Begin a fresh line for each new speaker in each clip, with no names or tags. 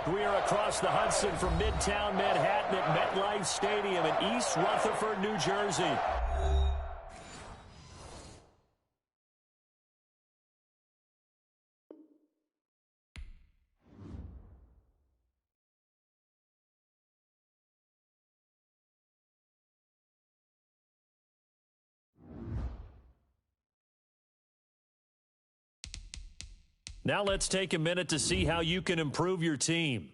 We are across the Hudson from Midtown Manhattan at MetLife Stadium in East Rutherford, New Jersey. Now let's take a minute to see how you can improve your team.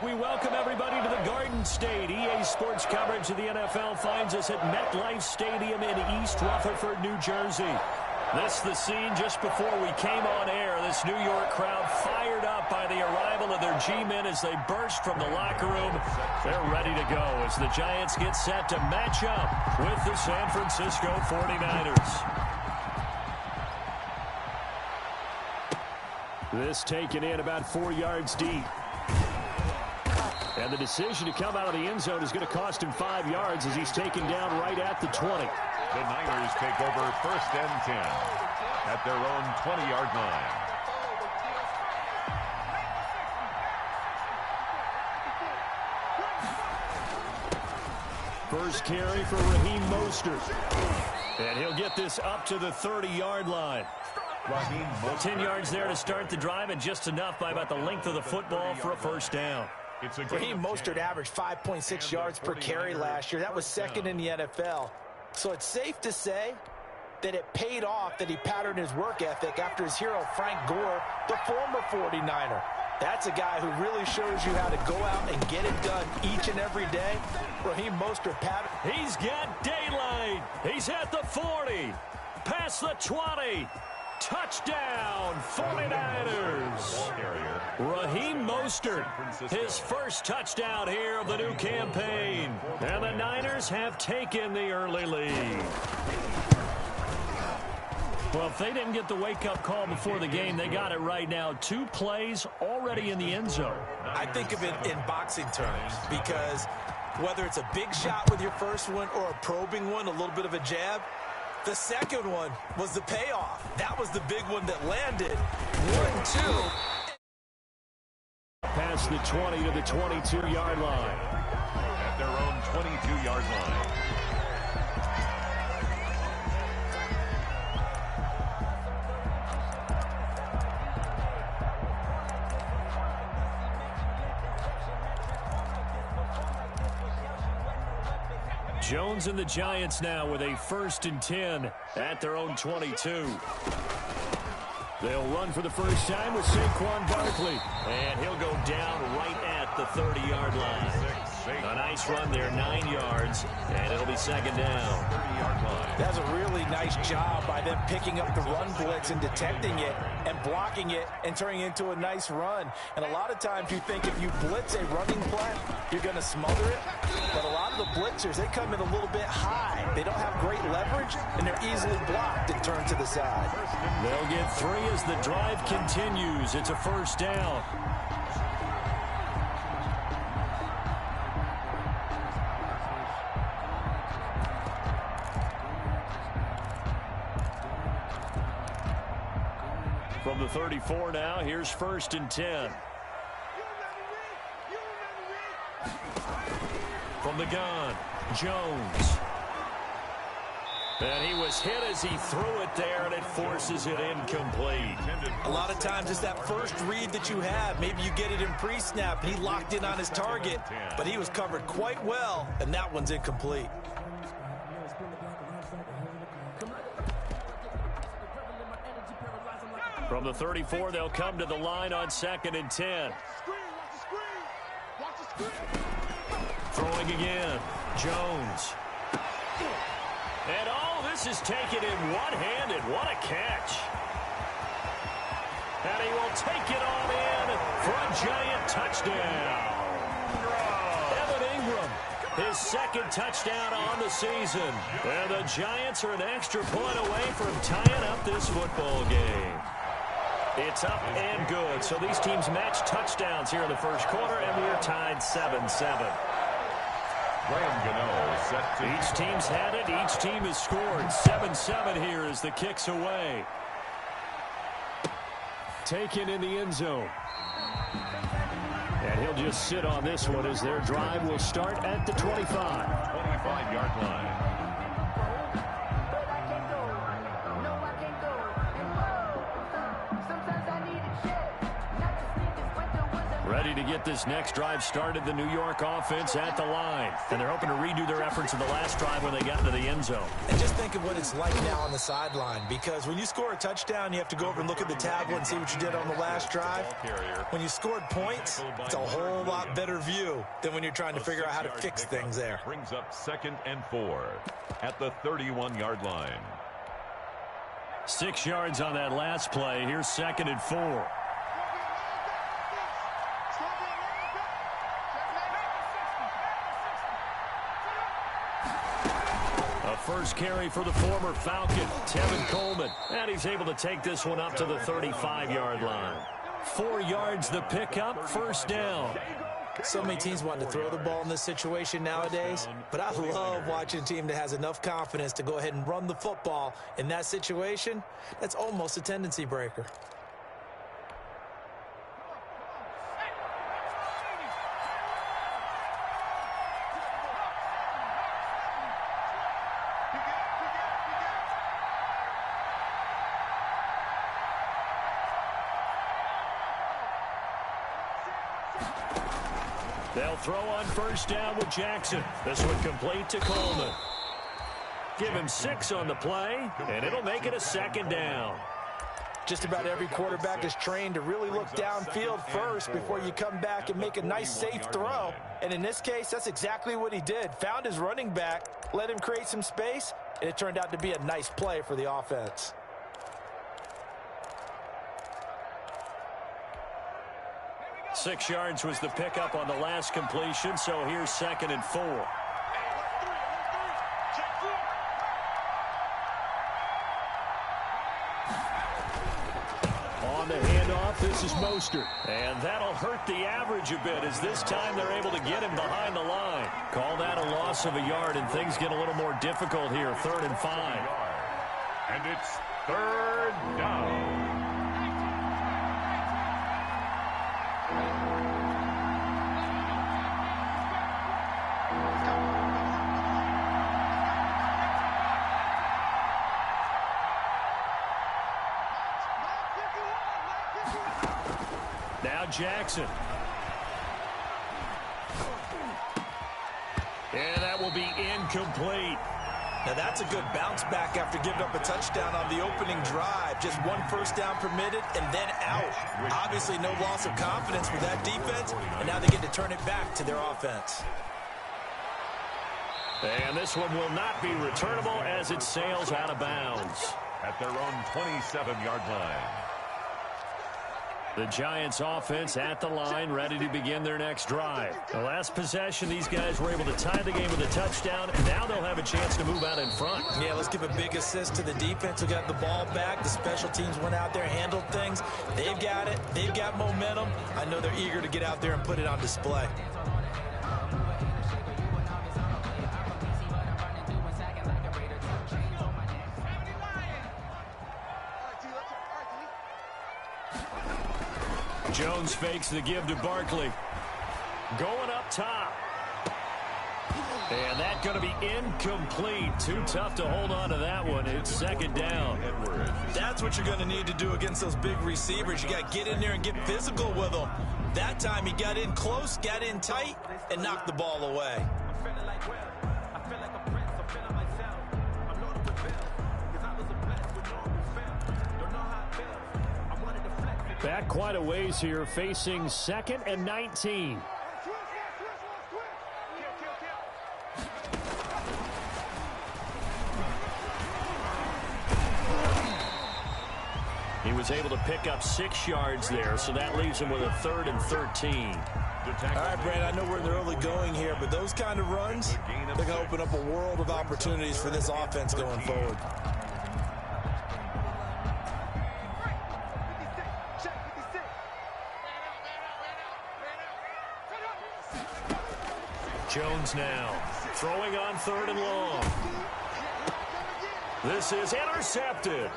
We welcome everybody to the Garden State. EA Sports coverage of the NFL finds us at MetLife Stadium in East Rutherford, New Jersey. This the scene just before we came on air. This New York crowd fired up by the arrival of their G-men as they burst from the locker room. They're ready to go as the Giants get set to match up with the San Francisco 49ers. This taken in about 4 yards deep. And the decision to come out of the end zone is going to cost him 5 yards as he's taken down right at the 20.
The Niners take over 1st and 10 at their own 20-yard line.
First carry for Raheem Mostert. And he'll get this up to the 30-yard line. 10 yards there to start the drive, and just enough by about the length of the football for a first down.
Raheem Mostert averaged 5.6 yards per carry last year. That was second in the NFL. So it's safe to say that it paid off that he patterned his work ethic after his hero, Frank Gore, the former 49er. That's a guy who really shows you how to go out and get it done each and every day. Raheem Mostert pattern.
He's got daylight. He's at the 40. Past the 20. Touchdown, 49ers. Raheem Mostert, his first touchdown here of the new campaign. And the Niners have taken the early lead. Well, if they didn't get the wake-up call before the game, they got it right now. 2 plays already in the end zone.
I think of it in boxing terms because whether it's a big shot with your first one or a probing one, a little bit of a jab, the second one was the payoff. That was the big one that landed. 1-2.
Past the 20 to the 22-yard line.
At their own 22-yard line.
Jones and the Giants now with a 1st and 10 at their own 22. They'll run for the first time with Saquon Barkley. And he'll go down right at the 30-yard line. A nice run there, 9 yards, and it'll be 2nd down.
30-yard line.
That's a really nice job by them picking up the run blitz and detecting it and blocking it and turning it into a nice run. And a lot of times you think if you blitz a running play, you're going to smother it. But a lot of the blitzers, they come in a little bit high. They don't have great leverage, and they're easily blocked and turned to the side.
They'll get 3 as the drive continues. It's a 1st down. From the 34 now, here's 1st and 10. From the gun, Jones. And he was hit as he threw it there, and it forces it incomplete.
A lot of times it's that first read that you have. Maybe you get it in pre-snap, and he locked in on his target, but he was covered quite well, and that one's incomplete.
From the 34, they'll come to the line on 2nd and 10. Throwing again, Jones. And this is taken in one-handed. What a catch. And he will take it on in for a Giant touchdown. Evan Ingram, his 2nd touchdown on the season. And the Giants are an extra point away from tying up this football game. It's up and good. So these teams match touchdowns here in the 1st quarter, and we're tied 7-7. Each team's had it. Each team has scored. 7-7 here as the kick's away. Taken in the end zone. And he'll just sit on this one as their drive will start at the 25.
25-yard line.
Ready to get this next drive started, the New York offense at the line. And they're hoping to redo their efforts in the last drive when they got into the end zone.
And just think of what it's like now on the sideline, because when you score a touchdown, you have to go over and look at the tablet and see what you did on the last drive. When you scored points, it's a whole lot better view than when you're trying to figure out how to fix things there.
Brings up 2nd and 4 at the 31-yard line.
6 yards on that last play. Here's 2nd and 4. First carry for the former Falcon, Tevin Coleman. And he's able to take this one up to the 35-yard line. 4 yards the pickup, 1st down.
So many teams want to throw the ball in this situation nowadays, but I love watching a team that has enough confidence to go ahead and run the football. In that situation, that's almost a tendency breaker.
They'll throw on 1st down with Jackson. This one complete to Coleman. Give him 6 on the play, and it'll make it a 2nd down.
Just about every quarterback is trained to really look downfield first before you come back and make a nice, safe throw. And in this case, that's exactly what he did. Found his running back, let him create some space, and it turned out to be a nice play for the offense.
Six yards was the pickup on the last completion, so here's 2nd and 4. On the handoff, this is Mostert. And that'll hurt the average a bit, as this time they're able to get him behind the line. Call that a loss of a yard, and things get a little more difficult here, 3rd and 5.
And it's 3rd down.
Now Jackson. And that will be incomplete.
Now that's a good bounce back after giving up a touchdown on the opening drive. Just one first down permitted and then out. Obviously no loss of confidence with that defense, and now they get to turn it back to their offense.
And this one will not be returnable as it sails out of bounds.
At their own 27-yard line.
The Giants offense at the line, ready to begin their next drive. The last possession, these guys were able to tie the game with a touchdown, and now they'll have a chance to move out in front.
Yeah, let's give a big assist to the defense who got the ball back. The special teams went out there, handled things. They've got it. They've got momentum. I know they're eager to get out there and put it on display.
Jones fakes the give to Barkley. Going up top. And that's going to be incomplete. Too tough to hold on to that one. It's second down.
That's what you're going to need to do against those big receivers. You got to get in there and get physical with them. That time he got in close, got in tight, and knocked the ball away.
Back quite a ways here, facing 2nd and 19. He was able to pick up 6 yards there, so that leaves him with a 3rd and 13.
All right, Brad, I know we're in the early going here, but those kind of runs, they're going to open up a world of opportunities for this offense going forward.
Jones now throwing on 3rd and long. This is intercepted.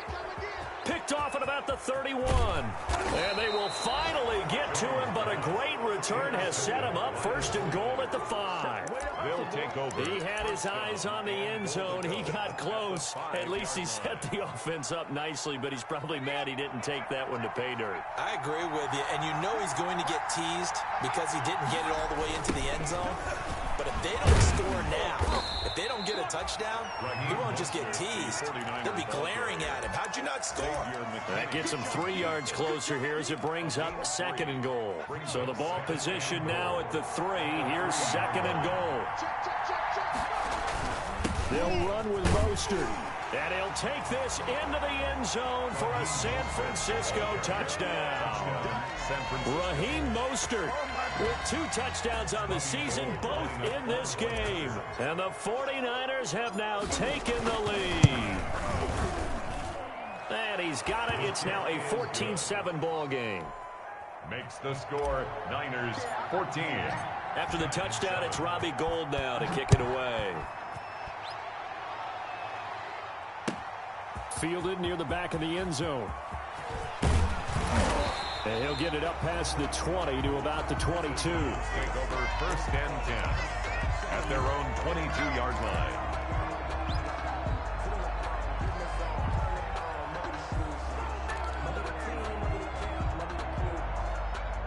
Picked off at about the 31. And they will finally get to him, but a great return has set him up 1st and goal at the 5.
They'll take over.
He had his eyes on the end zone. He got close. At least he set the offense up nicely, but he's probably mad he didn't take that one to pay dirt.
I agree with you, and you know he's going to get teased because he didn't get it all the way into the end zone. But if they don't score now, if they don't get a touchdown, he won't just get teased. They'll be glaring at him. How'd you not score?
That gets him 3 yards closer here as it brings up 2nd and goal. So the ball position now at the 3. Here's 2nd and goal. They'll run with Mostert. And he'll take this into the end zone for a San Francisco touchdown. Raheem Mostert with 2 touchdowns on the season, both in this game. And the 49ers have now taken the lead. And he's got it. It's now a 14-7 ball game.
Makes the score Niners 14.
After the touchdown, it's Robbie Gould now to kick it away. Fielded near the back of the end zone. And he'll get it up past the 20 to about the 22.
Take over 1st and 10 at their own 22-yard line.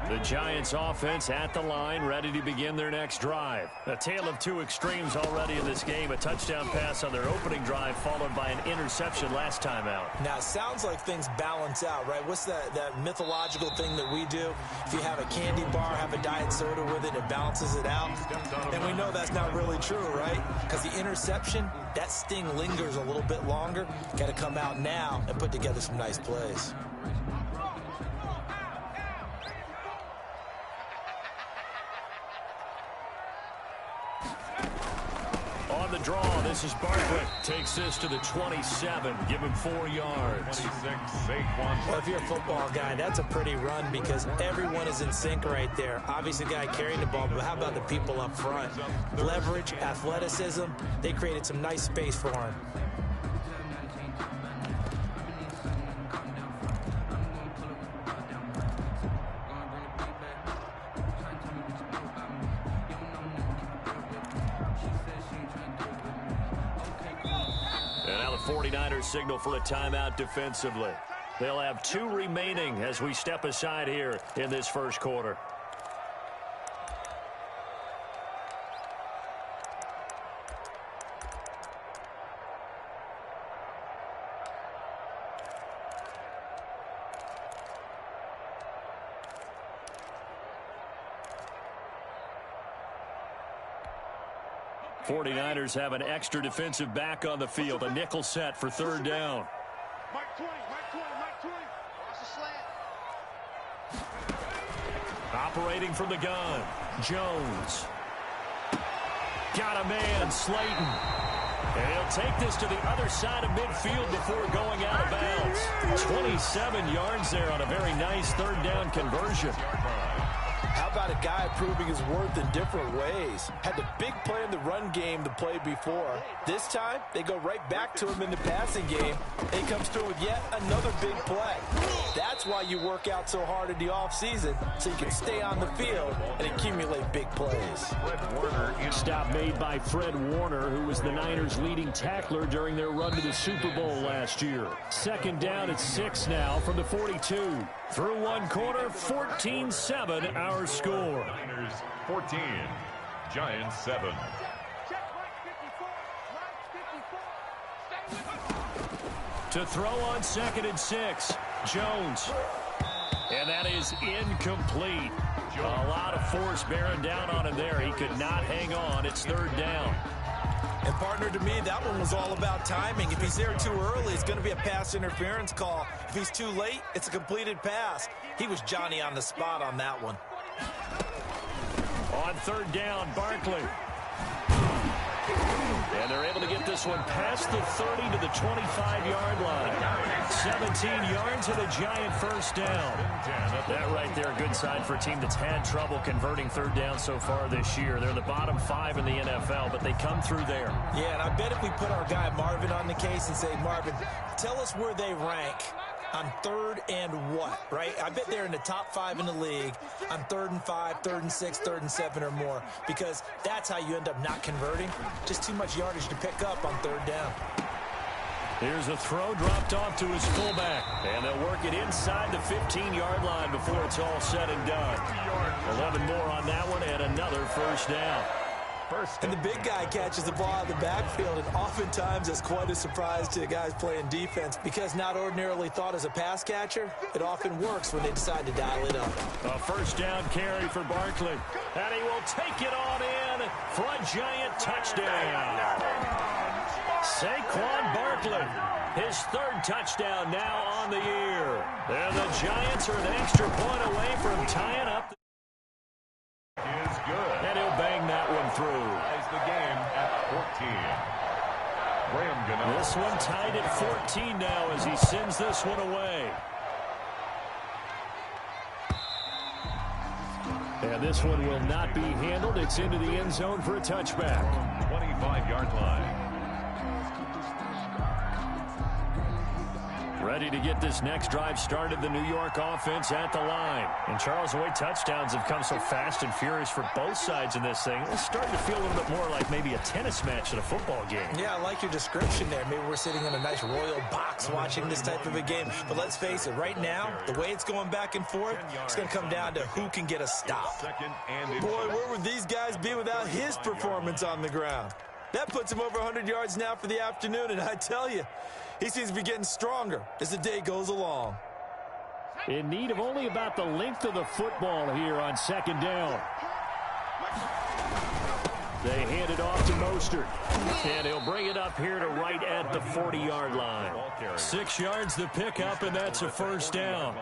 The Giants offense at the line, ready to begin their next drive. A tale of 2 extremes already in this game. A touchdown pass on their opening drive, followed by an interception last time out.
Now, it sounds like things balance out, right? What's that mythological thing that we do? If you have a candy bar, have a diet soda with it, it balances it out. And we know that's not really true, right? Because the interception, that sting lingers a little bit longer. Got to come out now and put together some nice plays.
On the draw, this is Barkley. Takes this to the 27. Give him 4 yards.
26, Saquon.
Well, if you're a football guy, that's a pretty run because everyone is in sync right there. Obviously, the guy carrying the ball, but how about the people up front? Leverage, athleticism, they created some nice space for him.
And now the 49ers signal for a timeout defensively. They'll have 2 remaining as we step aside here in this first quarter. 49ers have an extra defensive back on the field. A nickel set for third down.
Mike 20, Mike 20, Mike 20. Watch the slant.
Operating from the gun, Jones. Got a man, Slayton. And he'll take this to the other side of midfield before going out of bounds. 27 yards there on a very nice third down conversion.
How about a guy proving his worth in different ways? Had the big play in the run game the play before. This time, they go right back to him in the passing game. He comes through with yet another big play. That's why you work out so hard in the offseason, so you can stay on the field and accumulate big plays.
Stop made by Fred Warner, who was the Niners' leading tackler during their run to the Super Bowl last year. Second down at 6 now from the 42. Through one quarter, 14-7 our score.
Niners 14, Giants 7.
To throw on 2nd and 6, Jones. And that is incomplete. A lot of force bearing down on him there. He could not hang on. It's third down.
And partner, to me, that one was all about timing. If he's there too early, it's going to be a pass interference call. If he's too late, it's a completed pass. He was Johnny on the spot on that one.
On third down, Barkley. And they're able to get this one past the 30 to the 25-yard line. 17 yards and a Giant first down. That right there, a good sign for a team that's had trouble converting third down so far this year. They're the bottom 5 in the NFL, but they come through there.
Yeah, and I bet if we put our guy Marvin on the case and say, Marvin, tell us where they rank on third and what, right? I bet they're in the top 5 in the league on 3rd and 5, 3rd and 6, 3rd and 7 or more, because that's how you end up not converting. Just too much yardage to pick up on third down.
Here's a throw dropped off to his fullback, and they'll work it inside the 15-yard line before it's all said and done. 11 more on that one and another first down.
And the big guy catches the ball out of the backfield, and oftentimes it's quite a surprise to the guys playing defense, because not ordinarily thought as a pass catcher, it often works when they decide to dial it up.
A first down carry for Barkley, and he will take it on in for a Giant touchdown. Saquon Barkley, his 3rd touchdown now on the year. And the Giants are an extra point away from tying up.
Is good.
And he'll bang that one through.
Ties the game at 14. Graham Gano.
This one tied at 14 now as he sends this one away. And this one will not be handled. It's into the end zone for a touchback.
25-yard line.
Ready to get this next drive started, the New York offense at the line. And Charles, the way touchdowns have come so fast and furious for both sides in this thing, it's starting to feel a little bit more like maybe a tennis match at a football game.
Yeah, I like your description there. Maybe we're sitting in a nice royal box watching this type of a game. But let's face it, right now, the way it's going back and forth, it's going to come down to who can get a stop. Boy, where would these guys be without his performance on the ground? That puts him over 100 yards now for the afternoon, and I tell you, he seems to be getting stronger as the day goes along.
In need of only about the length of the football here on second down. They hand it off to Mostert. And he'll bring it up here to right at the 40-yard line. 6 yards the pickup, and that's a first down.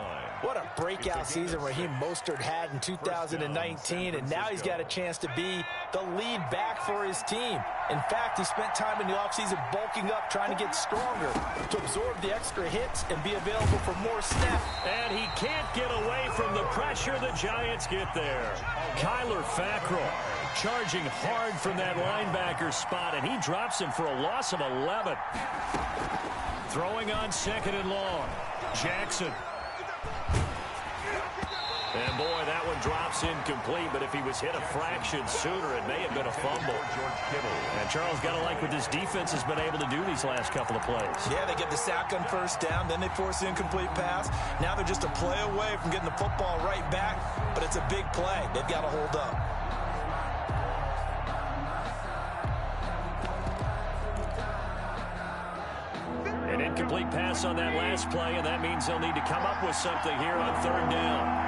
What a breakout season Raheem Mostert had in 2019, and now he's got a chance to be the lead back for his team. In fact, he spent time in the offseason bulking up, trying to get stronger, to absorb the extra hits and be available for more snaps.
And he can't get away from the pressure the Giants get there. Kyler Fackrell charging hard from that linebacker spot, and he drops him for a loss of 11. Throwing on 2nd and long. Jackson. And, boy, that one drops incomplete, but if he was hit a fraction sooner, it may have been a fumble. And Charles, got to like what this defense has been able to do these last couple of plays.
Yeah, they get the sack on first down, then they force the incomplete pass. Now they're just a play away from getting the football right back, but it's a big play. They've got to hold up.
An incomplete pass on that last play, and that means they'll need to come up with something here on third down.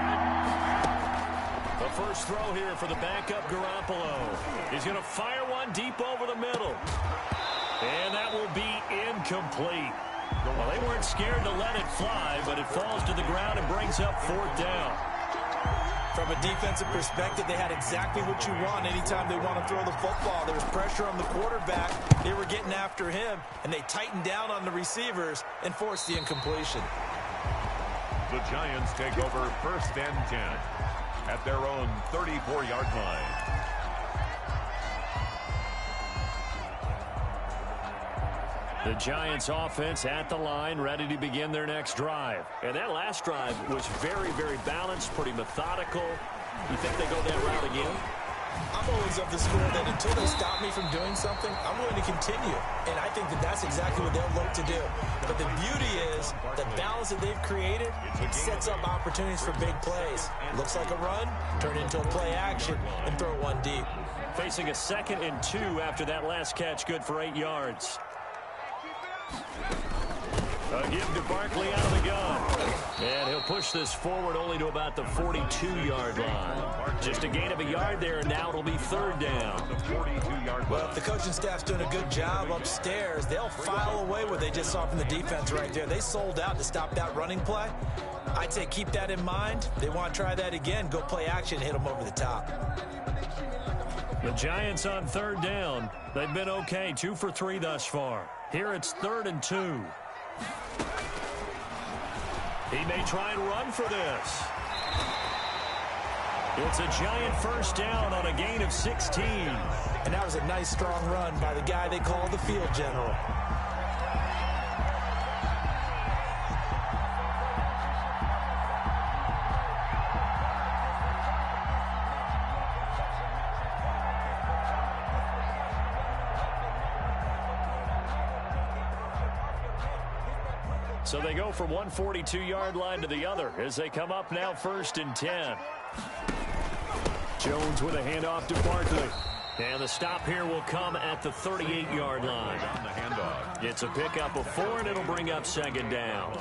The first throw here for the backup Garoppolo. He's going to fire one one deep over the middle. And that will be incomplete. Well, they weren't scared to let it fly, but it falls to the ground and brings up 4th down.
From a defensive perspective, they had exactly what you want anytime they want to throw the football. There was pressure on the quarterback. They were getting after him, and they tightened down on the receivers and forced the incompletion.
The Giants take over 1st and 10 at their own 34-yard line.
The Giants offense at the line, ready to begin their next drive. And that last drive was very, very balanced, pretty methodical. You think they go that route again?
I'm always of the school that until they stop me from doing something, I'm going to continue. And I think that that's exactly what they'll look to do. But the beauty is the balance that they've created, it sets up opportunities for big plays. Looks like a run, turn it into a play action, and throw one deep.
Facing a 2nd and 2 after that last catch, good for 8 yards. A give to Barkley out of the gun. And he'll push this forward only to about the 42-yard line. Just a gain of a yard there, and now it'll be 3rd down.
Well, if the coaching staff's doing a good job upstairs, they'll file away what they just saw from the defense right there. They sold out to stop that running play. I'd say keep that in mind. They want to try that again. Go play action, hit them over the top.
The Giants on 3rd down. They've been okay, 2 for 3 thus far. Here it's 3rd and 2. He may try and run for this. It's a Giant 1st down on a gain of 16.
And that was a nice, strong run by the guy they call the field general.
So they go from one 42-yard line to the other as they come up now 1st and 10. Jones with a handoff to Barkley. And the stop here will come at the 38-yard line.
On the handoff.
It's a pickup of 4, and it'll bring up 2nd down.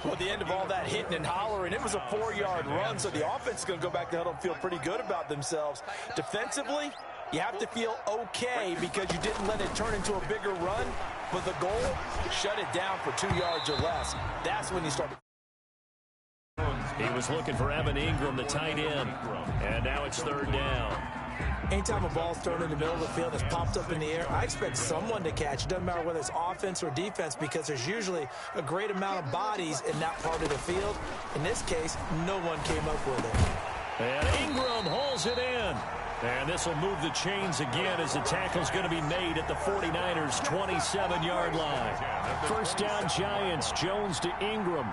Well, at the end of all that hitting and hollering, it was a 4-yard run, so the offense is going to go back to huddle and feel pretty good about themselves. Defensively, you have to feel okay because you didn't let it turn into a bigger run, but the goal, shut it down for 2 yards or less. That's when you start.
He was looking for Evan Ingram, the tight end, and now it's 3rd down.
Anytime a ball's thrown in the middle of the field that's popped up in the air, I expect someone to catch. It doesn't matter whether it's offense or defense because there's usually a great amount of bodies in that part of the field. In this case, no one came up with it.
And Ingram hauls it in. And this will move the chains again as the tackle's going to be made at the 49ers' 27-yard line. 1st down Giants, Jones to Ingram.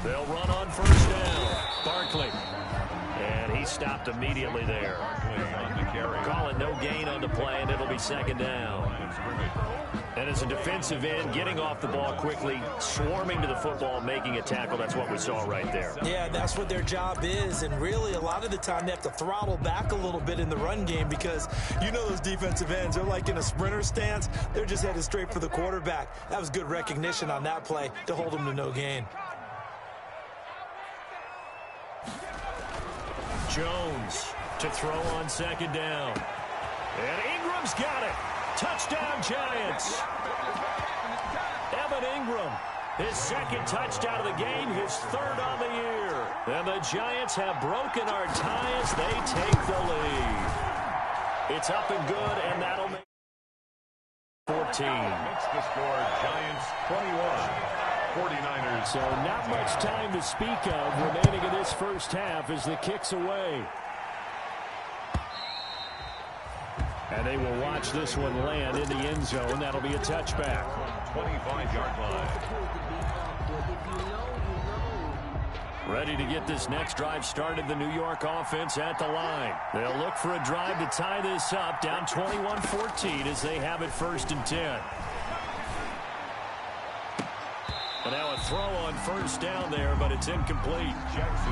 They'll run on 1st down. Barkley. And he stopped immediately there. Call it no gain on the play, and it'll be 2nd down. And as a defensive end, getting off the ball quickly, swarming to the football, making a tackle, that's what we saw right there.
Yeah, that's what their job is, and really a lot of the time they have to throttle back a little bit in the run game because you know those defensive ends, they're like in a sprinter stance. They're just headed straight for the quarterback. That was good recognition on that play to hold them to no gain.
Jones to throw on 2nd down. And Ingram's got it. Touchdown, Giants. Evan Ingram, his 2nd touchdown of the game, his 3rd on the year. And the Giants have broken our tie as they take the lead. It's up and good, and that'll make 14.
Makes the score Giants 21. 49ers.
So not much time to speak of remaining in this 1st half as the kick's away. And they will watch this one land in the end zone. That'll be a touchback.
25-yard line.
Ready to get this next drive started, the New York offense at the line. They'll look for a drive to tie this up, down 21-14 as they have it 1st and 10. And now a throw on first down there, but it's incomplete.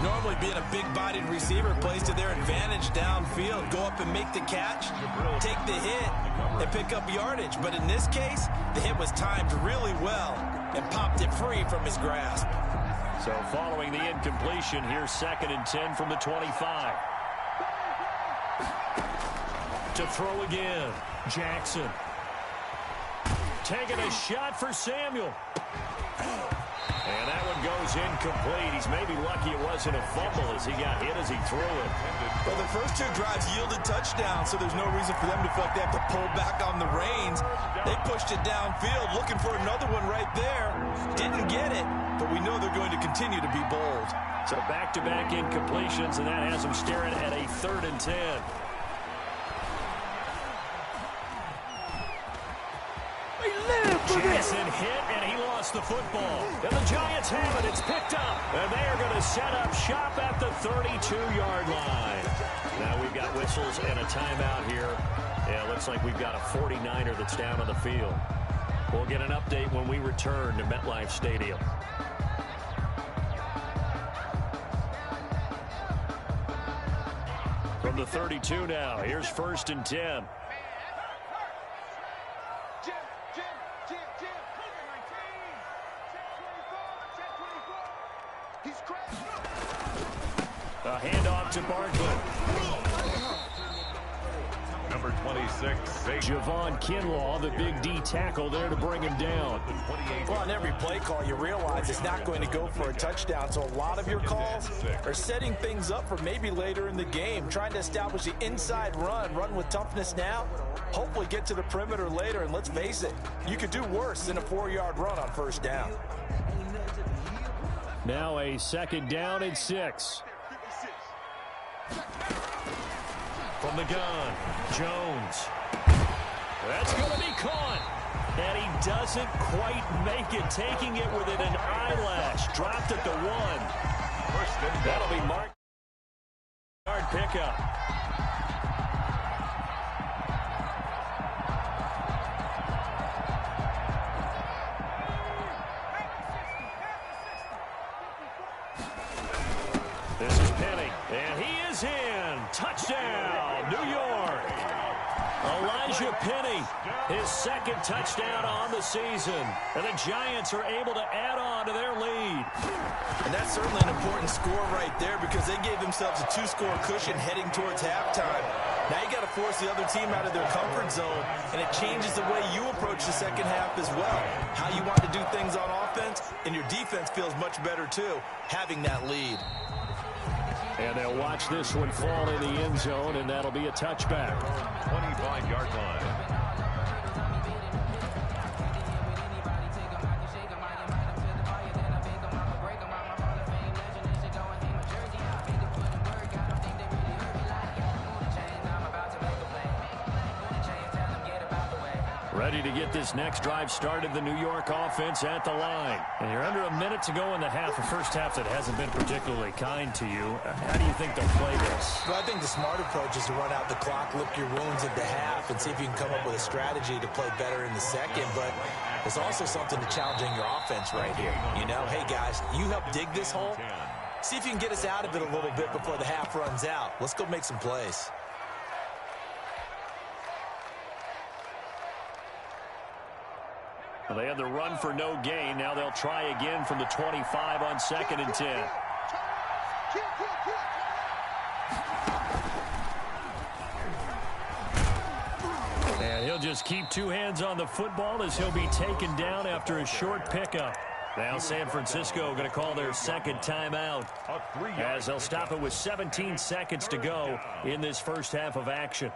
Normally being a big-bodied receiver plays to their advantage downfield. Go up and make the catch, take the hit, and pick up yardage. But in this case, the hit was timed really well and popped it free from his grasp.
So following the incompletion, here's 2nd and 10 from the 25. To throw again, Jackson. Taking a shot for Samuel. And that one goes incomplete. He's maybe lucky it wasn't a fumble as he got hit as he threw it.
Well, the first 2 drives yielded touchdowns, so there's no reason for them to feel like they have to pull back on the reins. They pushed it downfield, looking for another one right there. Didn't get it, but we know they're going to continue to be bold.
So back-to-back incompletions, and that has them staring at a 3rd and 10. Jackson hit, and he lost the football. And the Giants have it. It's picked up. And they are going to set up shop at the 32-yard line. Now we've got whistles and a timeout here. Yeah, it looks like we've got a 49er that's down on the field. We'll get an update when we return to MetLife Stadium. From the 32 now, here's 1st and 10. A handoff to Barkley.
Number 26,
Javon Kinlaw, the big D tackle there to bring him down.
Well, on every play call, you realize it's not going to go for a touchdown, so a lot of your calls are setting things up for maybe later in the game, trying to establish the inside run with toughness now, hopefully get to the perimeter later, and let's face it, you could do worse than a 4-yard run on first down.
Now a 2nd down and 6. From the gun, Jones. That's going to be caught. And he doesn't quite make it, taking it within an eyelash. Dropped at the 1. That'll be marked. Yard pickup. This is Penny, and he is in. Touchdown, New York. Elijah Penny, his 2nd touchdown on the season. And the Giants are able to add on to their lead.
And that's certainly an important score right there because they gave themselves a 2-score cushion heading towards halftime. Now you got to force the other team out of their comfort zone, and it changes the way you approach the second half as well. How you want to do things on offense, and your defense feels much better too, having that lead.
And they'll watch this one fall in the end zone, and that'll be a touchback.
25-yard line.
Ready to get this next drive started, the New York offense at the line. And you're under a minute to go in the half, a first half that hasn't been particularly kind to you. How do you think they'll play this?
Well, I think the smart approach is to run out the clock, lick your wounds at the half, and see if you can come up with a strategy to play better in the second. But there's also something to challenging your offense right here. You know, hey, guys, you help dig this hole. See if you can get us out of it a little bit before the half runs out. Let's go make some plays.
Well, they had the run for no gain. Now they'll try again from the 25 on 2nd and 10. And he'll just keep 2 hands on the football as he'll be taken down after a short pickup. Now San Francisco going to call their 2nd timeout as they'll stop it with 17 seconds to go in this first half of action.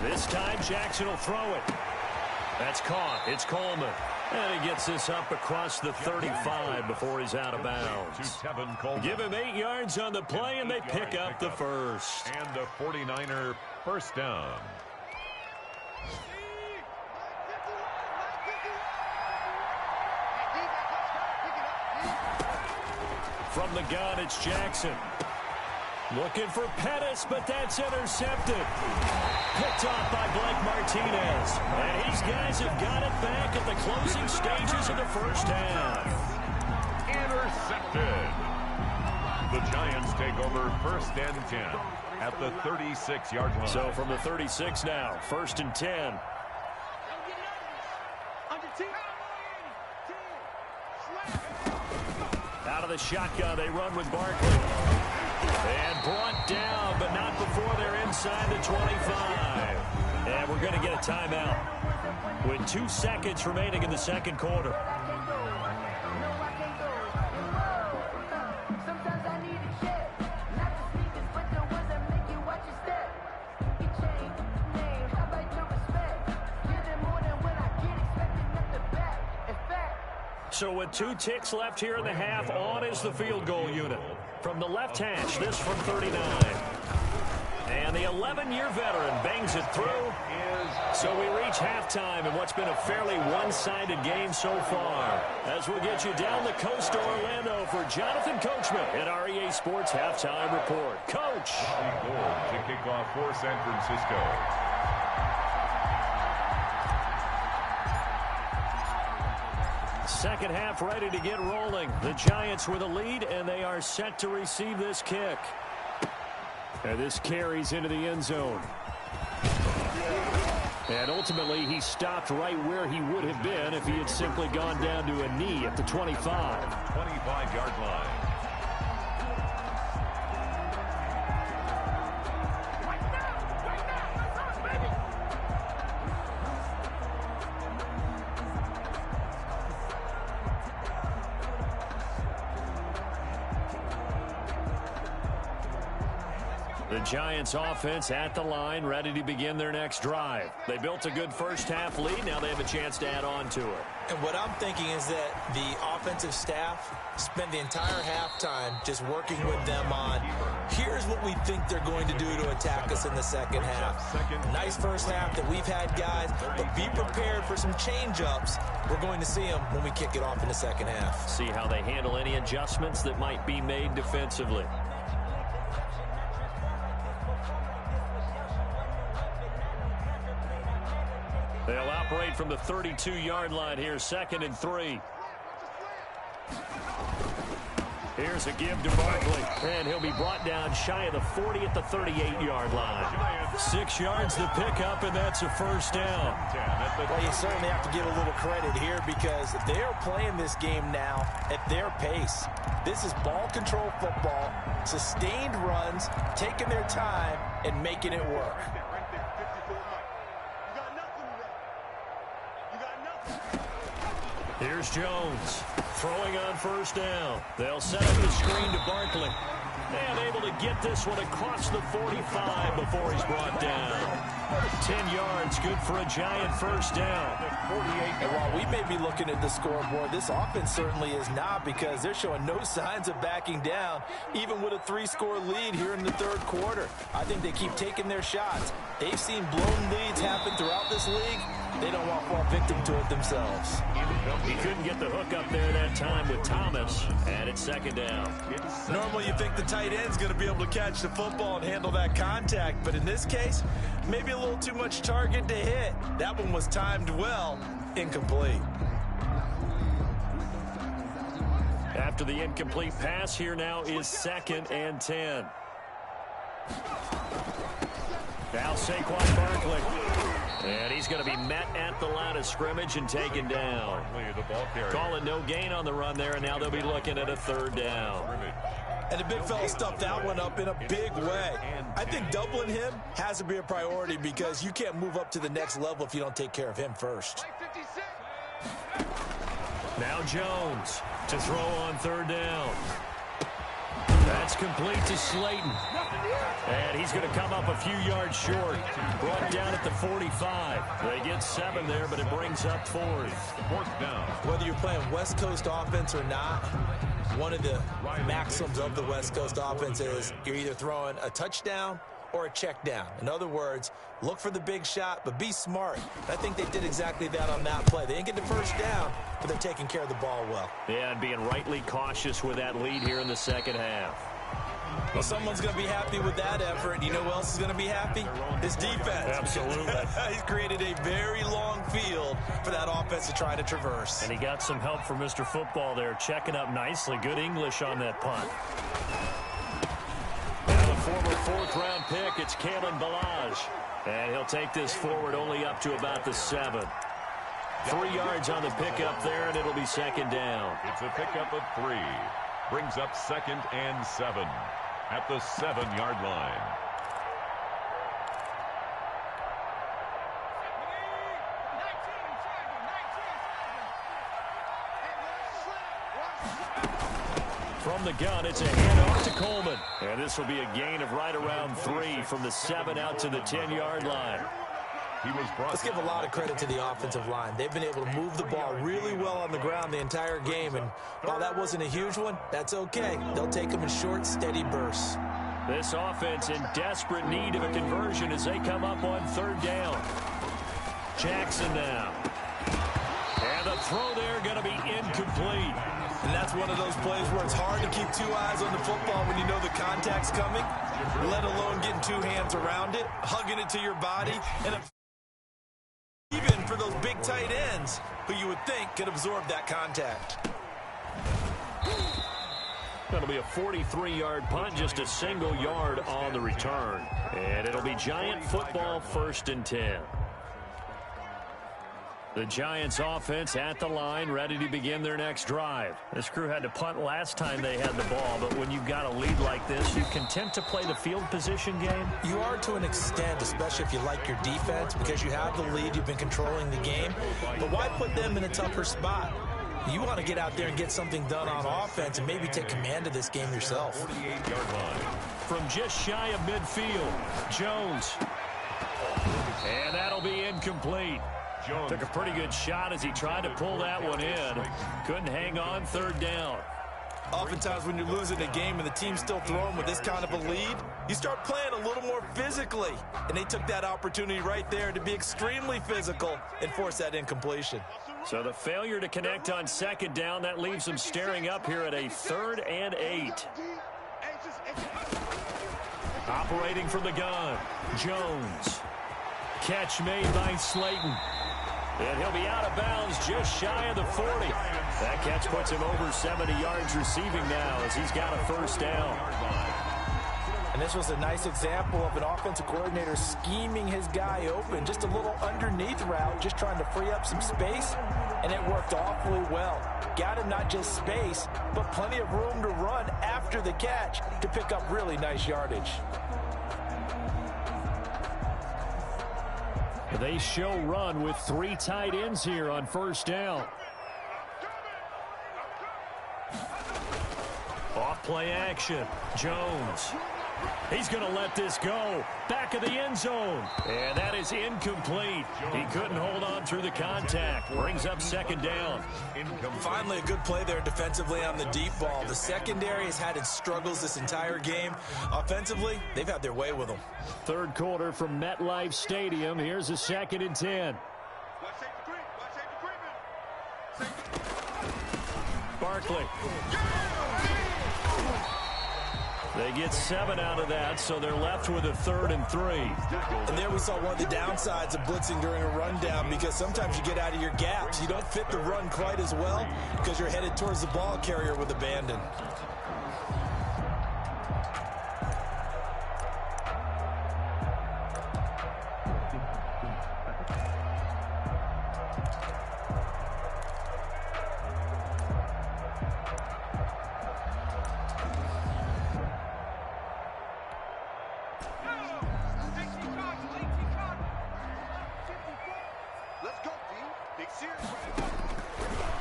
This time, Jackson will throw it. That's caught. It's Coleman. And he gets this up across the 35 before he's out of bounds. Give him 8 yards on the play, and they pick up the first.
And a 49er first down.
From the gun, it's Jackson. Looking for Pettis, but that's intercepted. Picked off by Blake Martinez. And these guys have got it back at the closing stages of the first half.
Intercepted. The Giants take over first and 10 at the 36-yard line.
So from the 36 now, first and 10. Out of the shotgun, they run with Barkley. And brought down, but not before they're inside the 25. And we're going to get a timeout with 2 seconds remaining in the second quarter. So with 2 ticks left here in the half, on is the field goal unit. From the left hash, this from 39. And the 11-year veteran bangs it through. So we reach halftime in what's been a fairly one-sided game so far. As we'll get you down the coast to Orlando for Jonathan Coachman at our EA Sports Halftime Report. Coach!
To kick off for San Francisco.
Second half ready to get rolling. The Giants with a lead, and they are set to receive this kick. And this carries into the end zone. And ultimately, he stopped right where he would have been if he had simply gone down to a knee at the 25.
25-yard line.
The Giants offense at the line, ready to begin their next drive. They built a good first half lead. Now they have a chance to add on to it.
And what I'm thinking is that the offensive staff spent the entire halftime just working with them on, here's what we think they're going to do to attack us in the second half. Nice first half that we've had, guys, but be prepared for some change-ups. We're going to see them when we kick it off in the second half.
See how they handle any adjustments that might be made defensively. They'll operate from the 32-yard line here, 2nd and 3. Here's a give to Barkley, and he'll be brought down shy of the 40 at the 38-yard line. 6 yards to pick up, and that's a first down.
Well, you certainly have to give a little credit here because they are playing this game now at their pace. This is ball control football, sustained runs, taking their time, and making it work.
Here's Jones throwing on first down. They'll set up the screen to Barkley. And able to get this one across the 45 before he's brought down. 10 yards, good for a Giant first down.
And while we may be looking at the scoreboard, this offense certainly is not because they're showing no signs of backing down, even with a 3-score lead here in the third quarter. I think they keep taking their shots. They've seen blown leads happen throughout this league. They don't want to fall victim to it themselves.
He couldn't get the hook up there that time with Thomas, and it's 2nd down.
Normally you think the tight end's going to be able to catch the football and handle that contact, but in this case, maybe a little too much target to hit. That one was timed well, incomplete.
After the incomplete pass, here now is 2nd and 10. Now Saquon Barkley. And he's going to be met at the line of scrimmage and taken down. Calling no gain on the run there, and now they'll be looking at a 3rd down.
And the big fella stuffed that one up in a big way. I think doubling him has to be a priority because you can't move up to the next level if you don't take care of him first.
Now Jones to throw on 3rd down. It's complete to Slayton. And he's going to come up a few yards short. Brought down at the 45. They get 7 there, but it brings up 4th.
4th down.
Whether you're playing West Coast offense or not, one of the maxims of the West Coast offense is you're either throwing a touchdown or a check down. In other words, look for the big shot, but be smart. I think they did exactly that on that play. They didn't get the first down, but they're taking care of the ball well.
Yeah, and being rightly cautious with that lead here in the second half.
Well, someone's going to be happy with that effort. You know who else is going to be happy? His defense.
Absolutely.
He's created a very long field for that offense to try to traverse.
And he got some help from Mr. Football there, checking up nicely. Good English on that punt. Now the former 4th-round pick, it's Kalen Ballage. And he'll take this forward only up to about the 7. 3 yards on the pickup there, and it'll be 2nd down.
It's a pickup of 3. Brings up 2nd and 7 at the 7-yard line.
From the gun, it's a handoff to Coleman. And this will be a gain of right around 3 from the 7 out to the 10-yard line.
Let's give a lot of credit to the offensive line. They've been able to move the ball really well on the ground the entire game. And while that wasn't a huge one, that's okay. They'll take them in short, steady bursts.
This offense in desperate need of a conversion as they come up on 3rd down. Jackson now. And the throw there going to be incomplete.
And that's one of those plays where it's hard to keep 2 eyes on the football when you know the contact's coming, let alone getting 2 hands around it, hugging it to your body, and even for those big tight ends who you would think could absorb that contact.
That'll be a 43-yard punt, just a single yard on the return. And it'll be Giant football, 1st and 10. The Giants offense at the line, ready to begin their next drive. This crew had to punt last time they had the ball, but when you've got a lead like this, you content to play the field position game?
You are to an extent, especially if you like your defense, because you have the lead, you've been controlling the game. But why put them in a tougher spot? You want to get out there and get something done on offense and maybe take command of this game yourself.
48-yard line.
From just shy of midfield, Jones. And that'll be incomplete. Took a pretty good shot as he tried to pull that one in. Couldn't hang on, 3rd down.
Oftentimes when you're losing a game and the team's still throwing with this kind of a lead, you start playing a little more physically. And they took that opportunity right there to be extremely physical and force that incompletion.
So the failure to connect on 2nd down, that leaves them staring up here at a 3rd and 8. Operating from the gun, Jones. Catch made by Slayton. And he'll be out of bounds just shy of the 40. That catch puts him over 70 yards receiving now as he's got a 1st down.
And this was a nice example of an offensive coordinator scheming his guy open. Just a little underneath route, just trying to free up some space. And it worked awfully well. Got him not just space, but plenty of room to run after the catch to pick up really nice yardage.
They show run with 3 tight ends here on 1st down. Off play action. Jones. He's going to let this go. Back of the end zone. And that is incomplete. He couldn't hold on through the contact. Brings up 2nd down.
Finally, a good play there defensively on the deep ball. The secondary has had its struggles this entire game. Offensively, they've had their way with them.
3rd quarter from MetLife Stadium. Here's a 2nd and 10. Barkley. They get 7 out of that, so they're left with a 3rd and 3.
And there we saw one of the downsides of blitzing during a rundown, because sometimes you get out of your gaps. You don't fit the run quite as well because you're headed towards the ball carrier with abandon.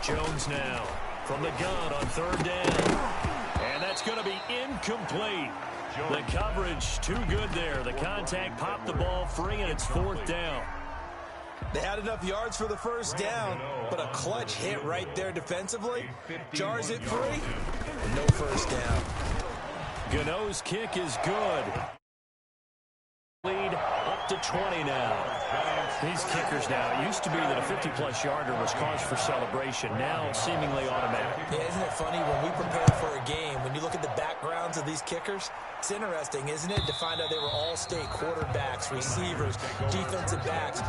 Jones now from the gun on 3rd down. And that's That's going to be incomplete. The coverage too good there. The contact popped the ball free, and it's 4th down.
They had enough yards for the first down, but a clutch hit right there defensively jars it free. And no first down.
Gano's kick is good. Lead up to 20 now. These kickers now, it used to be that a 50-plus yarder was cause for celebration. Now seemingly automatic.
Yeah, isn't it funny when we prepare for a game, when you look at the backgrounds of these kickers, it's interesting, isn't it, to find out they were all-state quarterbacks, receivers, defensive backs,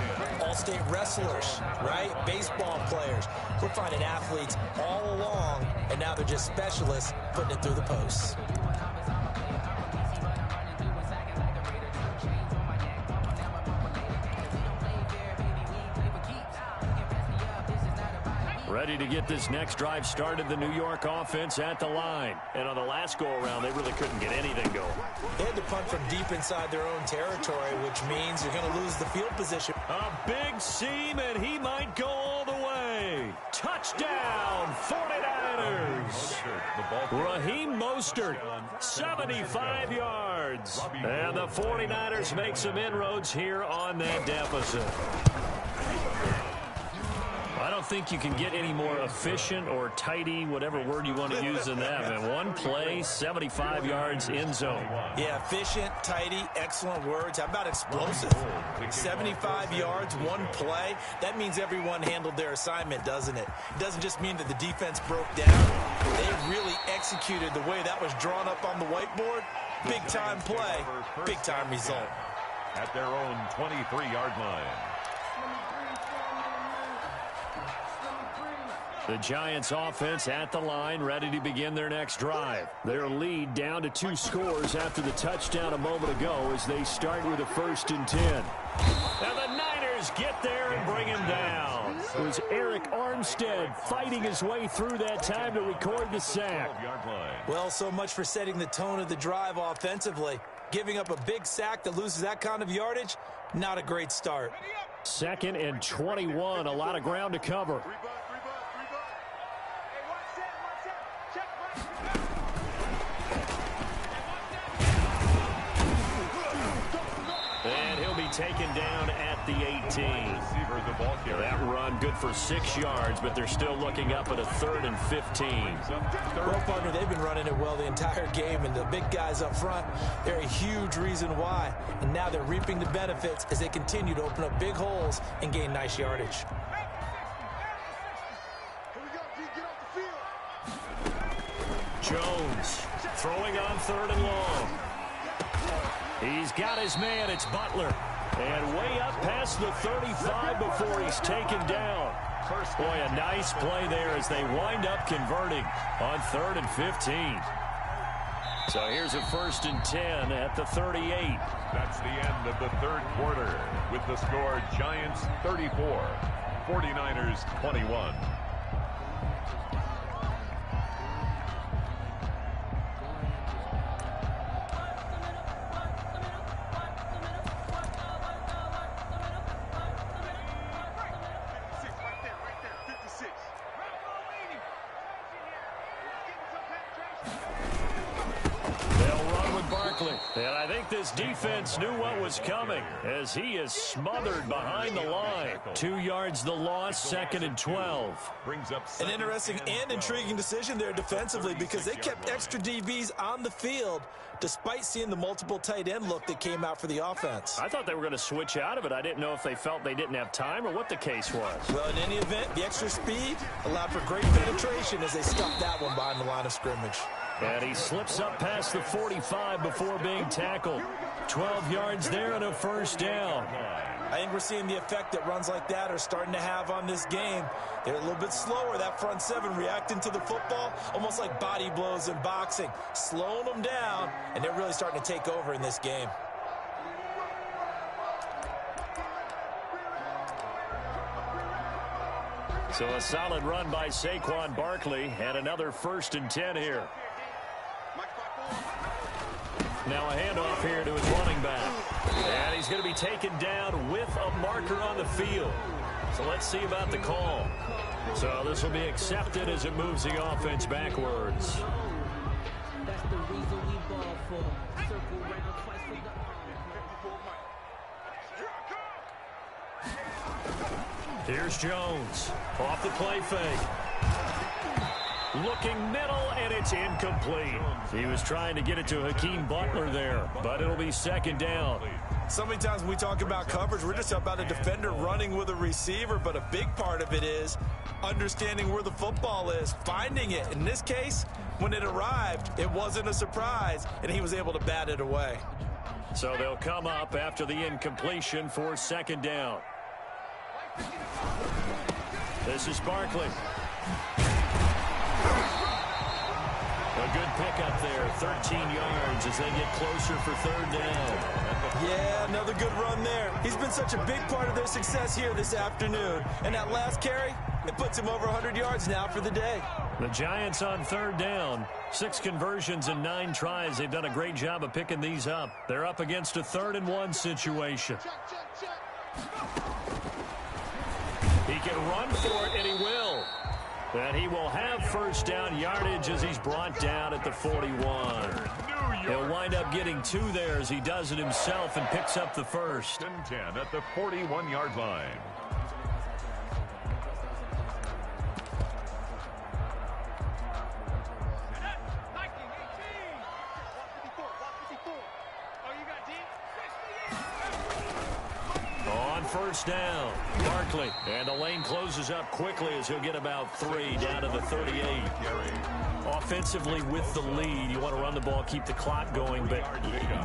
all-state wrestlers, right? Baseball players. We're finding athletes all along, and now they're just specialists putting it through the posts.
Ready to get this next drive started, the New York offense at the line. And on the last go-around, they really couldn't get anything going.
They had to punt from deep inside their own territory, which means you're going to lose the field position.
A big seam, and he might go all the way. Touchdown, 49ers. Raheem Mostert, 75 yards. And the 49ers make some inroads here on that deficit. I don't think you can get any more efficient or tidy, whatever word you want to use in that. Man, one play, 75 yards in zone.
Yeah, efficient, tidy, excellent words. How about explosive? 75 yards, one play. That means everyone handled their assignment, doesn't it? It doesn't just mean that the defense broke down. They really executed the way that was drawn up on the whiteboard. Big-time play, big-time result.
At their own 23-yard line.
The Giants offense at the line, ready to begin their next drive. Their lead down to 2 scores after the touchdown a moment ago as they start with a 1st and 10. Now the Niners get there and bring him down. It was Eric Armstead fighting his way through that time to record the sack.
Well, so much for setting the tone of the drive offensively. Giving up a big sack that loses that kind of yardage, not a great start.
2nd and 21, a lot of ground to cover. And he'll be taken down at the 18. That run good for 6 yards, but they're still looking up at a 3rd and 15.
Well, partner, they've been running it well the entire game, and the big guys up front, they're a huge reason why. And now they're reaping the benefits as they continue to open up big holes and gain nice yardage.
Jones throwing on 3rd and long. He's got his man. It's Butler. And way up past the 35 before he's taken down. Boy, a nice play there as they wind up converting on 3rd and 15. So here's a 1st and 10 at the 38.
That's the end of the 3rd quarter with the score Giants 34, 49ers 21.
And I think this defense knew what was coming as he is smothered behind the line. 2 yards the loss, 2nd and 12.
An interesting and intriguing decision there defensively because they kept extra DBs on the field despite seeing the multiple tight end look that came out for the offense.
I thought they were going to switch out of it. I didn't know if they felt they didn't have time or what the case was.
Well, in any event, the extra speed allowed for great penetration as they stuffed that one behind the line of scrimmage.
And he slips up past the 45 before being tackled. 12 yards there and a 1st down.
I think we're seeing the effect that runs like that are starting to have on this game. They're a little bit slower, that front 7 reacting to the football, almost like body blows in boxing, slowing them down, and they're really starting to take over in this game.
So a solid run by Saquon Barkley and another 1st and 10 here. Now a handoff here to his running back. And he's going to be taken down with a marker on the field. So let's see about the call. So this will be accepted as it moves the offense backwards. Here's Jones. Off the play fake. Looking middle, and it's incomplete. He was trying to get it to Hakeem Butler there, but it'll be second down.
So many times when we talk about coverage, we're just about a defender running with a receiver, but a big part of it is understanding where the football is, finding it. In this case, when it arrived, it wasn't a surprise, and he was able to bat it away.
So they'll come up after the incompletion for second down. This is Barkley. A good pickup there, 13 yards as they get closer for third down.
Yeah, another good run there. He's been such a big part of their success here this afternoon. And that last carry, it puts him over 100 yards now for the day.
The Giants on third down. 6 conversions and 9 tries. They've done a great job of picking these up. They're up against a 3rd-and-1 situation. He can run for it, and he will. And he will have first down yardage as he's brought down at the 41. He'll wind up getting 2 there as he does it himself and picks up the first.
And 10 at the 41-yard line.
On first down, Barkley. And the lane closes up quickly as he'll get about 3 down to the 38. Offensively with the lead, you want to run the ball, keep the clock going, but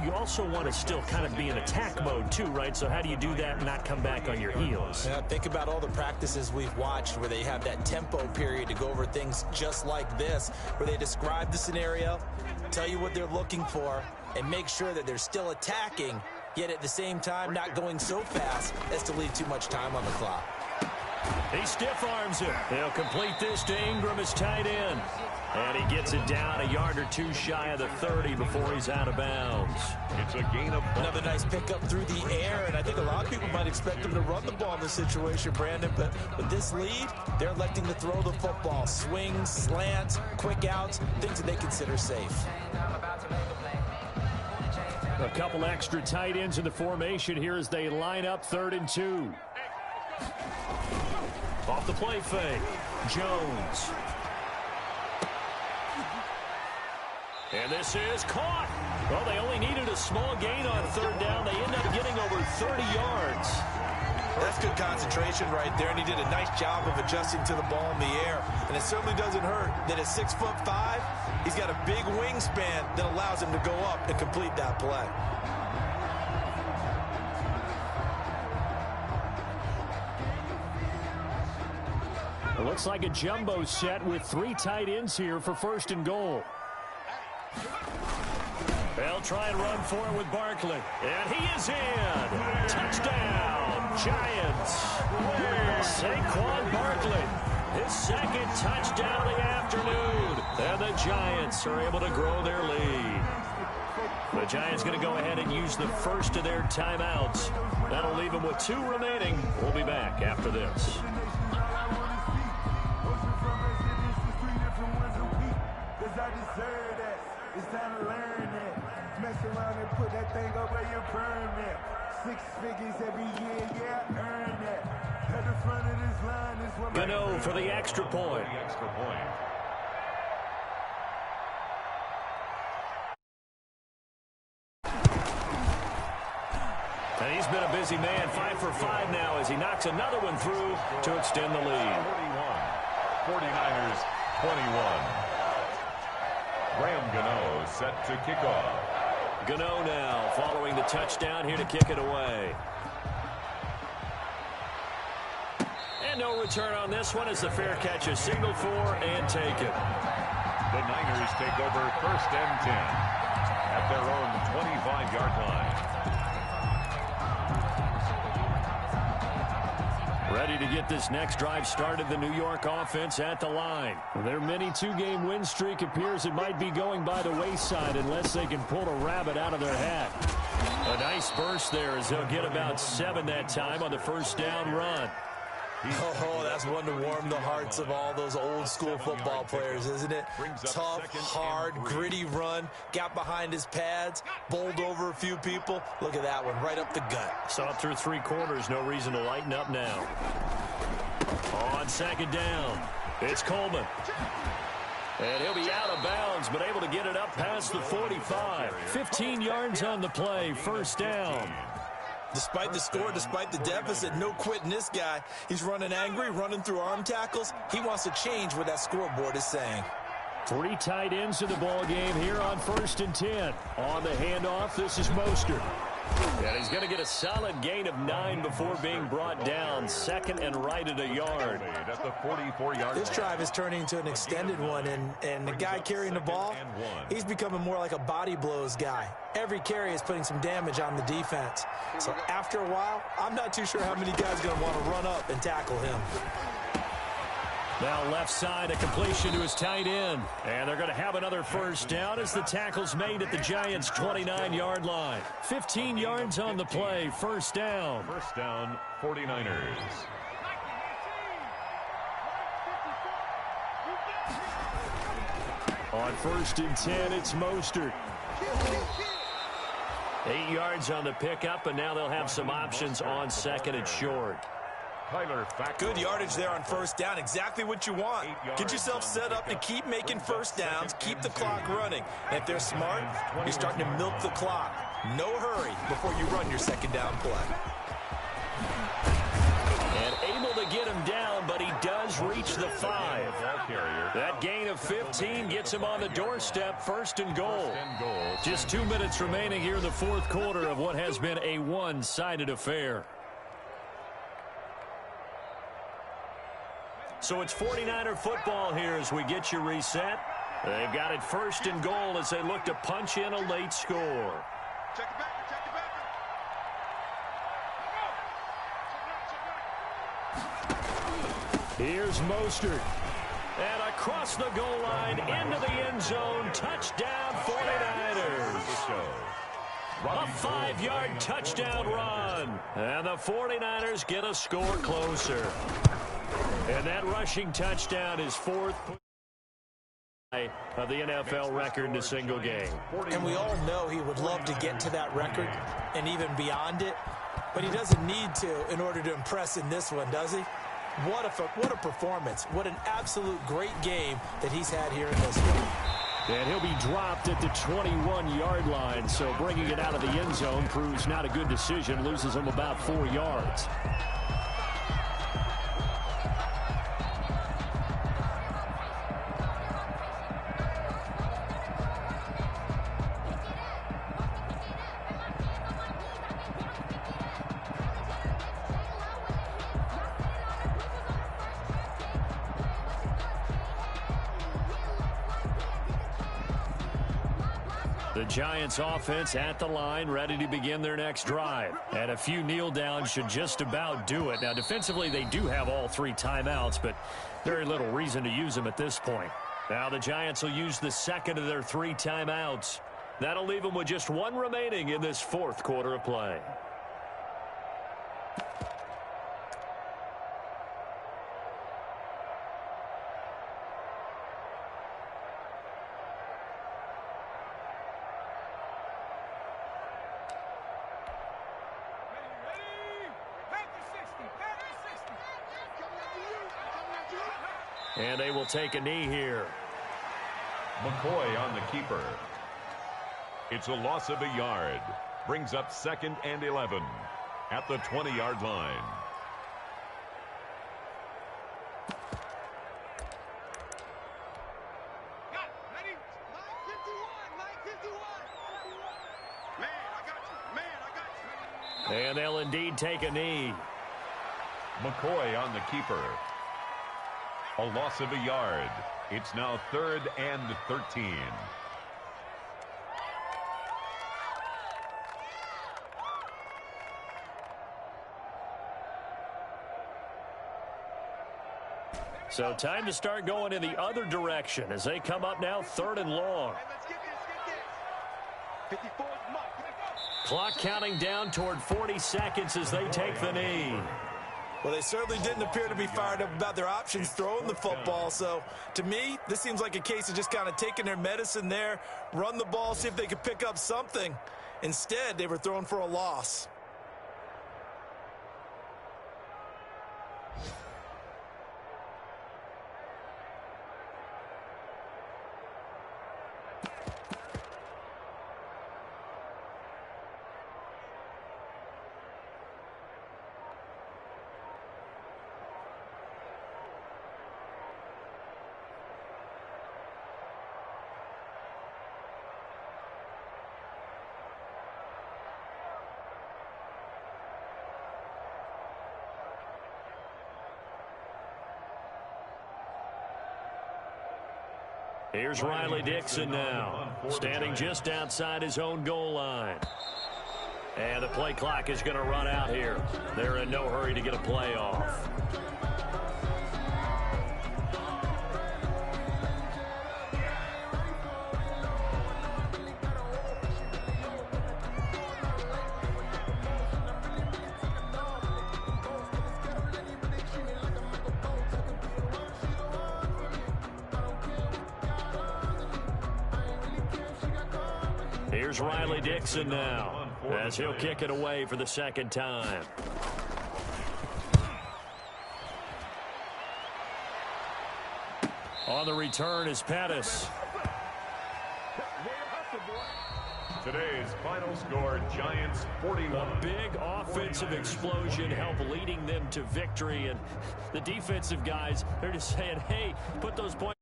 you also want to still kind of be in attack mode too, right? So how do you do that and not come back on your heels?
Yeah, think about all the practices we've watched where they have that tempo period to go over things just like this, where they describe the scenario, tell you what they're looking for, and make sure that they're still attacking, yet at the same time not going so fast as to leave too much time on the clock.
He stiff arms it. He'll complete this to Ingram as tight end. And he gets it down a yard or 2 shy of the 30 before he's out of bounds.
It's a gain of
another nice pickup through the air, and I think a lot of people might expect him to run the ball in this situation, Brandon, but with this lead, they're electing to throw the football. Swings, slants, quick outs, things that they consider safe.
A couple extra tight ends in the formation here as they line up 3rd and 2. Off the play fake, Jones. And this is caught. Well, they only needed a small gain on 3rd down. They end up getting over 30 yards.
That's good concentration right there, and he did a nice job of adjusting to the ball in the air. And it certainly doesn't hurt that at 6'5", he's got a big wingspan that allows him to go up and complete that play.
It looks like a jumbo set with 3 tight ends here for 1st and goal. They'll try and run for it with Barkley. And he is in. Touchdown, Giants. Saquon Barkley, his 2nd touchdown of the afternoon. And the Giants are able to grow their lead. The Giants going to go ahead and use the first of their timeouts. That'll leave them with 2 remaining. We'll be back after this.
It's time to learn that. Mess around and put that thing over your permit. 6 figures every year, yeah, earn that. At the front of this line is what
Gano for the extra point. And he's been a busy man, 5 for 5 now as he knocks another one through to extend the lead.
41. 49ers 21. Graham Gano set to kick off.
Gano now following the touchdown here to kick it away. And no return on this one as the fair catch is signaled for and taken.
The Niners take over 1st and 10 at their own 25-yard line.
Ready to get this next drive started, the New York offense at the line. Their mini 2-game win streak appears it might be going by the wayside unless they can pull a rabbit out of their hat. A nice burst there as they'll get about 7 that time on the 1st down run.
Oh, that's one to warm the hearts of all those old school football players, isn't it? Tough, hard, gritty run, got behind his pads, bowled over a few people. Look at that one, right up the gut.
So up through 3 quarters, no reason to lighten up now. On second down, it's Coleman. And he'll be out of bounds, but able to get it up past the 45. 15 yards on the play, first down.
Despite the score, despite the deficit, no quitting this guy. He's running angry, running through arm tackles. He wants to change what that scoreboard is saying.
3 tight ends in the ball game here on 1st and 10. On the handoff, this is Mostert. And he's going to get a solid gain of 9 before being brought down. 2nd and right at a yard.
At the 44-yard
This drive is turning into an extended one, and the guy carrying the ball, he's becoming more like a body blows guy. Every carry is putting some damage on the defense. So after a while, I'm not too sure how many guys are going to want to run up and tackle him.
Now left side, a completion to his tight end. And they're going to have another first down as the tackle's made at the Giants' 29-yard line. 15 yards on the play, first down.
First down, 49ers.
On 1st and 10, it's Mostert. 8 yards on the pickup, and now they'll have some options on 2nd and short.
Good yardage there on first down. Exactly what you want. Get yourself set up to keep making first downs, keep the clock running. And if they're smart, you're starting to milk the clock. No hurry before you run your second down play.
And able to get him down, but he does reach the 5. That gain of 15 gets him on the doorstep, 1st and goal. Just 2 minutes remaining here in the 4th quarter of what has been a one-sided affair. So it's 49er football here as we get you reset. They've got it 1st and goal as they look to punch in a late score.
Check it back, check it back.
Here's Mostert. And across the goal line into the end zone. Touchdown 49ers. A 5-yard touchdown run. And the 49ers get a score closer. And that rushing touchdown is 4th of the NFL record in a single game.
And we all know he would love to get to that record and even beyond it, but he doesn't need to in order to impress in this one, does he? What a performance. What an absolute great game that he's had here in this one.
And he'll be dropped at the 21-yard line, so bringing it out of the end zone proves not a good decision, loses him about 4 yards. The Giants offense at the line, ready to begin their next drive. And a few kneel downs should just about do it. Now, defensively, they do have all 3 timeouts, but very little reason to use them at this point. Now the Giants will use the 2nd of their 3 timeouts. That'll leave them with just 1 remaining in this 4th quarter of play. And they will take a knee here.
McCoy on the keeper. It's a loss of a yard. Brings up 2nd and 11 at the 20-yard line.
And they'll indeed take a knee.
McCoy on the keeper. A loss of a yard. It's now 3rd and 13.
So time to start going in the other direction as they come up now 3rd and long. Clock counting down toward 40 seconds as they take the knee.
Well, they certainly didn't appear to be fired up about their options throwing the football. So, to me, this seems like a case of just kind of taking their medicine there, run the ball, see if they could pick up something. Instead, they were throwing for a loss.
Here's Riley Dixon now, standing just outside his own goal line. And the play clock is going to run out here. They're in no hurry to get a play off. Here's Riley Dixon now, as he'll kick it away for the second time. On the return is Pettis.
Today's final score, Giants 41.
A big offensive explosion helped leading them to victory, and the defensive guys, they're just saying, hey, put those points